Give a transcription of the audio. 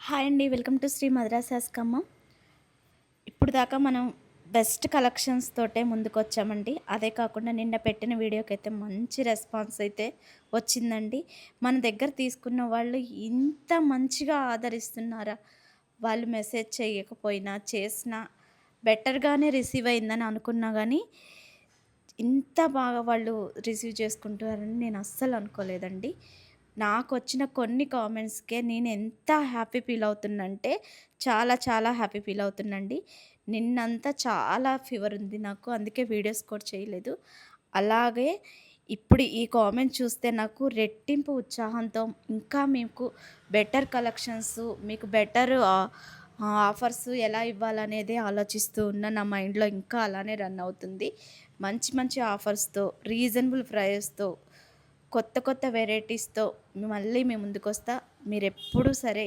Hi అండి. Welcome to Shri Madrasas Khammam. ఇప్పుడు దాకా మనం బెస్ట్ కలెక్షన్స్ తోటే ముందుకొచ్చామండి. అదే కాకుండా నిన్న పెట్టిన వీడియోకైతే మంచి రెస్పాన్స్ అయితే వచ్చిందండి. మన దగ్గర తీసుకున్న వాళ్ళు ఇంత మంచిగా ఆదరిస్తున్నారా? వాళ్ళు మెసేజ్ చేయకపోయినా, చేసినా బెటర్‌గానే రిసీవ్ అయిందని అనుకున్నా గానీ, ఇంత బాగా వాళ్ళు రిసీవ్ చేసుకుంటారని నేను అస్సలు అనుకోలేదండి. నాకొచ్చిన కొన్ని కామెంట్స్‌కే నేను ఎంత హ్యాపీ ఫీల్ అవుతున్నంటే, చాలా చాలా హ్యాపీ ఫీల్ అవుతున్నాండి. నిన్నంతా చాలా ఫీవర్ ఉంది నాకు. అందుకే వీడియోస్ కూడా చేయలేదు. అలాగే ఇప్పుడు ఈ కామెంట్ చూస్తే నాకు రెట్టింపు ఉత్సాహంతో ఇంకా మీకు బెటర్ కలెక్షన్స్, మీకు బెటర్ ఆఫర్స్ ఎలా ఇవ్వాలనేదే ఆలోచిస్తూ ఉన్నా. నా మైండ్‌లో ఇంకా అలానే రన్ అవుతుంది. మంచి మంచి ఆఫర్స్‌తో, రీజనబుల్ ప్రైస్‌తో, కొత్త కొత్త వెరైటీస్‌తో మళ్ళీ మీ ముందుకొస్తా. మీరెప్పుడు సరే